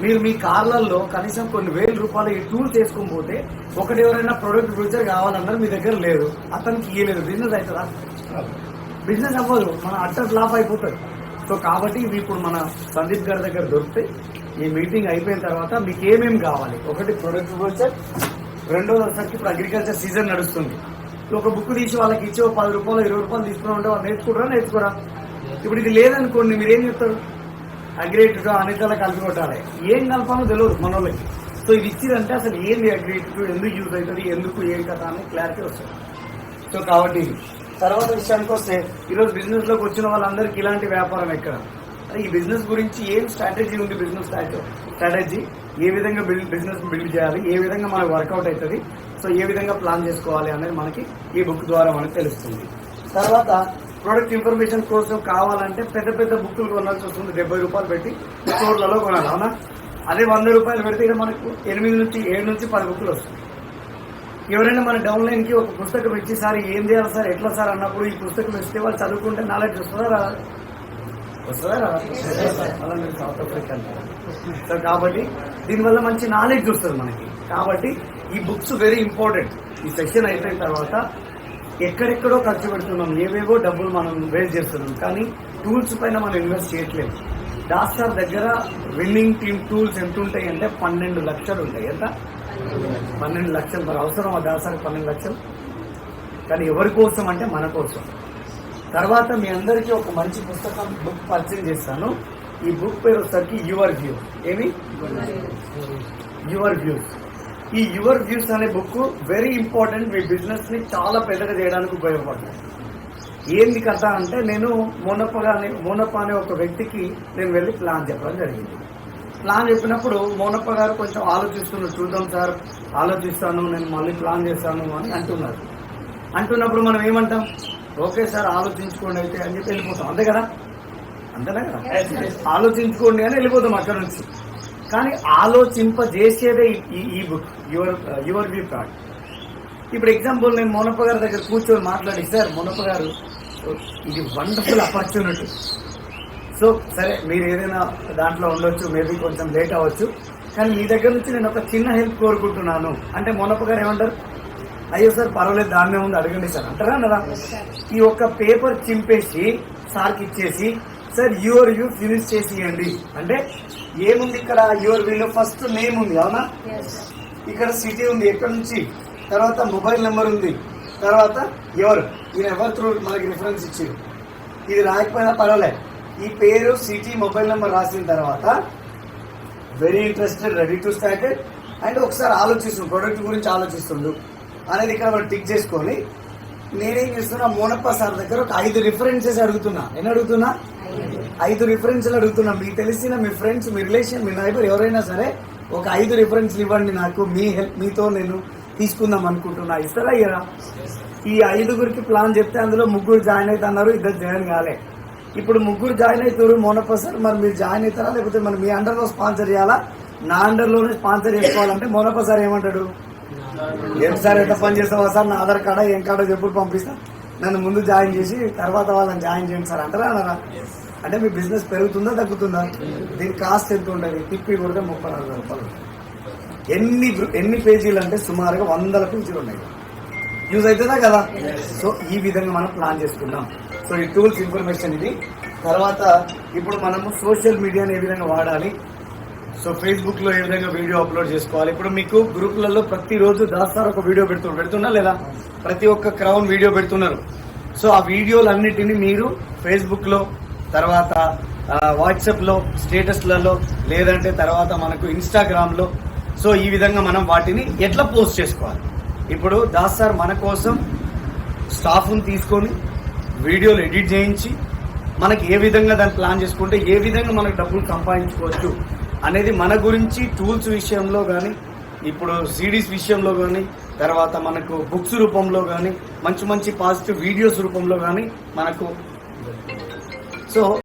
మీరు మీ కార్లలో కనీసం కొన్ని వేల రూపాయలు ఈ టూల్స్ వేసుకుని పోతే ఒకటి ఎవరైనా ప్రొడక్ట్ ఫ్యూచర్ కావాలన్నారు మీ దగ్గర లేదు, అతనికి ఇయ్యలేదు, బిజినెస్ అవుతుందా? బిజినెస్ అవ్వదు, మన అట్టర్ ఫ్లాప్ అయిపోతుంది. సో కాబట్టి ఇవి ఇప్పుడు మన సందీప్ గారి దగ్గర దొరికితే ఈ మీటింగ్ అయిపోయిన తర్వాత మీకు ఏమేమి కావాలి, ఒకటి ప్రొడక్ట్ ఫ్యూచర్, రెండోది వచ్చరికి ఇప్పుడు అగ్రికల్చర్ సీజన్ నడుస్తుంది. ఒక బుక్ తీసి వాళ్ళకి ఇచ్చి 10 రూపాయలు 20 రూపాయలు తీసుకున్నా ఉంటే వాళ్ళు నేర్చుకోరా? ఇప్పుడు ఇది లేదనుకోండి, మీరు ఏం చెప్తారు? అగ్రిగేటెడ్ అన్నిటిలో కలిపి కొట్టాలి, ఏం కలపాలో తెలియదు మన వాళ్ళకి. సో ఇది ఇచ్చిదంటే అసలు ఏంది అగ్రిగేటెడ్, ఎందుకు యూజ్ అవుతుంది, ఎందుకు ఏం కదా అని క్లారిటీ వస్తుంది. సో కాబట్టి తర్వాత విషయానికి వస్తే ఈరోజు బిజినెస్ లోకి వచ్చిన వాళ్ళందరికీ ఇలాంటి వ్యాపారం ఎక్కడ, ఈ బిజినెస్ గురించి ఏం స్ట్రాటజీ ఉంది, బిజినెస్ స్ట్రాటజీ ఏ విధంగా బిజినెస్ బిల్డ్ చేయాలి, ఏ విధంగా మనకు వర్కౌట్ అవుతుంది, సో ఏ విధంగా ప్లాన్ చేసుకోవాలి అనేది మనకి ఈ బుక్ ద్వారా మనకు తెలుస్తుంది. తర్వాత ప్రొడక్ట్ ఇన్ఫర్మేషన్ కోసం కావాలంటే పెద్ద పెద్ద బుక్కులు కొనాల్సి వస్తుంది, 70 రూపాయలు పెట్టి స్టోర్లలో కొనాలి, అవునా? అదే 100 రూపాయలు పెడితే ఇక్కడ మనకు 7 నుంచి 10 బుక్కులు వస్తుంది. ఎవరైనా మన డౌన్లైన్ కి ఒక పుస్తకం ఇచ్చి సార్ ఏం చేయాలి సార్, ఎట్లా సార్ అన్నప్పుడు ఈ పుస్తకం ఇస్తే వాళ్ళు చదువుకుంటే నాలెడ్జ్ వస్తుందా అలాంటి సౌత్ ఆఫ్రికా అంటారు. సో కాబట్టి దీనివల్ల మంచి నాలెడ్జ్ వస్తుంది మనకి. కాబట్టి ఈ బుక్స్ వెరీ ఇంపార్టెంట్. ఈ సెషన్ అయిపోయిన తర్వాత ఎక్కడెక్కడో ఖర్చు పెడుతున్నాం, ఏవేవో డబ్బులు మనం వేస్ట్ చేస్తున్నాం, కానీ టూల్స్ పైన మనం ఇన్వెస్ట్ చేయట్లేదు. దాస్ సార్ దగ్గర విన్నింగ్ టీమ్ టూల్స్ ఎంత ఉంటాయి అంటే 12 లక్షలు ఉంటాయి. ఎంత? 12 లక్షలు. మరి అవసరం ఆ దాస్ సార్ 12 లక్షలు? కానీ ఎవరి కోసం అంటే మన కోసం. తర్వాత మీ అందరికీ ఒక మంచి పుస్తకం బుక్ పరిచయం చేస్తాను. ఈ బుక్ పేరు వచ్చేసరికి యువర్ వ్యూ. ఏమి? Your views. ఈ యువర్ వ్యూస్ అనే బుక్ వెరీ ఇంపార్టెంట్. మీ బిజినెస్ ని చాలా పెద్దగా చేయడానికి ఉపయోగపడుతుంది. ఏంది కథ అంటే, నేను మోనప్ప అనే ఒక వ్యక్తికి నేను వెళ్ళి ప్లాన్ చెప్పడం జరిగింది. ప్లాన్ చెప్పినప్పుడు మోనప్ప గారు కొంచెం ఆలోచిస్తున్నారు, చూద్దాం సార్, ఆలోచిస్తాను, నేను మళ్ళీ ప్లాన్ చేస్తాను అని అంటున్నప్పుడు మనం ఏమంటాం? ఓకే సార్ ఆలోచించుకోండి అయితే అని చెప్పి వెళ్ళిపోతాం. అంతే కదా? అంతేనా కదా? ఆలోచించుకోండి అని వెళ్ళిపోతాం అక్కడ నుంచి. కానీ ఆలోచింపజేసేదే ఈ బుక్ యువర్ వ్యూ కార్డ్. ఇప్పుడు ఎగ్జాంపుల్ నేను మోనప్ప గారి దగ్గర కూర్చొని మాట్లాడి, సార్ మోనప్ప గారు ఇది వండర్ఫుల్ ఆపర్చునిటీ, సో సరే మీరు ఏదైనా దాంట్లో ఉండొచ్చు, మేబీ కొంచెం లేట్ అవ్వచ్చు, కానీ మీ దగ్గర నుంచి నేను ఒక చిన్న హెల్ప్ కోరుకుంటున్నాను అంటే మోనప్ప గారు ఏమంటారు? అయ్యో సార్ పర్వాలేదు, దాన్నే ఉంది, అడగండి సార్ అంటారా అన్నదా? ఈ ఒక్క పేపర్ చింపేసి సార్కి ఇచ్చేసి, సార్ యువర్ వ్యూ ఫినిష్ చేసి ఇవ్వండి అంటే ఏముంది ఇక్కడ? యువర్ వ్యూలో ఫస్ట్ నేమ్ ఉంది, అవునా? ఇక్కడ సిటీ ఉంది, ఎక్కడి నుంచి, తర్వాత మొబైల్ నెంబర్ ఉంది, తర్వాత ఎవరు, ఈయన ఎవరు త్రూ మనకి రిఫరెన్స్ ఇచ్చారు. ఇది రాకపోయినా పర్వాలే, ఈ పేరు, సిటీ, మొబైల్ నెంబర్ రాసిన తర్వాత very interested, ready to started, and ఒకసారి ఆలోచిస్తుంది, ప్రొడక్ట్ గురించి ఆలోచిస్తుండు అనేది ఇక్కడ మనం టిక్ చేసుకొని, నేనేం చేస్తున్నా, మోనప్ప సార్ దగ్గర ఒక 5 రిఫరెన్సెస్ అడుగుతున్నా. నేను అడుగుతున్నా 5 రిఫరెన్స్లు అడుగుతున్నా. మీకు తెలిసిన మీ ఫ్రెండ్స్, మీ రిలేషన్, మీ నైబర్ ఎవరైనా సరే ఒక 5 రిఫరెన్స్లు ఇవ్వండి నాకు, మీ హెల్ప్, మీతో నేను తీసుకుందాం అనుకుంటున్నా. ఇస్తారా ఇయ్యరా? ఈ 5గురికి ప్లాన్ చెప్తే అందులో 3 జాయిన్ అవుతున్నారు, 2 జాయిన్ కాలే. ఇప్పుడు 3 జాయిన్ అవుతారు. మోనప్ప సార్ మరి మీరు జాయిన్ అవుతారా, లేకపోతే మరి మీ అండర్లో స్పాన్సర్ చేయాలా, నా అండర్లోనే స్పాన్సర్ చేసుకోవాలంటే మోనప్ప సార్ ఏమంటాడు? ఏం సార్ ఎంత పని చేస్తావా సార్, నా ఆధార్ కార్డా ఏం కార్డో చెప్పుడు పంపిస్తా, నన్ను ముందు జాయిన్ చేసి తర్వాత వాళ్ళని జాయిన్ చేయండి సార్ అంటారా అనరా? అంటే మీ బిజినెస్ పెరుగుతుందా తగ్గుతుందా? దీని కాస్ట్ ఎంత ఉంటుంది? తిప్పి కొడితే 34 రూపాయలు. ఎన్ని పేజీలు అంటే సుమారుగా 100 పేజీలు ఉన్నాయి. యూజ్ అవుతుందా కదా? సో ఈ విధంగా మనం ప్లాన్ చేసుకున్నాం. సో ఈ టూల్స్ ఇన్ఫర్మేషన్ ఇది. తర్వాత ఇప్పుడు మనము సోషల్ మీడియాని ఏ విధంగా వాడాలి, సో ఫేస్బుక్ లో ఏ విధంగా వీడియో అప్లోడ్ చేసుకోవాలి. ఇప్పుడు మీకు గ్రూప్లలో ప్రతిరోజు దాస్తారు ఒక వీడియో పెడుతున్నా లేదా? ప్రతి ఒక్క క్రౌన్ వీడియో పెడుతున్నారు. సో ఆ వీడియోలన్నిటినీ మీరు ఫేస్బుక్ లో, తర్వాత వాట్సాప్ లో స్టేటస్లలో, లేదంటే తర్వాత మనకు ఇన్స్టాగ్రామ్ లో, సో ఈ విధంగా మనం వాటిని ఎట్లా పోస్ట్ చేసుకోవాలి. ఇప్పుడు దాస్ సార్ మన కోసం స్టాఫ్ని తీసుకొని వీడియోలు ఎడిట్ చేయించి మనకి ఏ విధంగా దాన్ని ప్లాన్ చేసుకుంటే ఏ విధంగా మనకు డబ్బులు సంపాదించుకోవచ్చు అనేది మన గురించి టూల్స్ విషయంలో కానీ, ఇప్పుడు సిడీస్ విషయంలో కానీ, తర్వాత మనకు బుక్స్ రూపంలో కానీ, మంచి మంచి పాజిటివ్ వీడియోస్ రూపంలో కానీ మనకు సో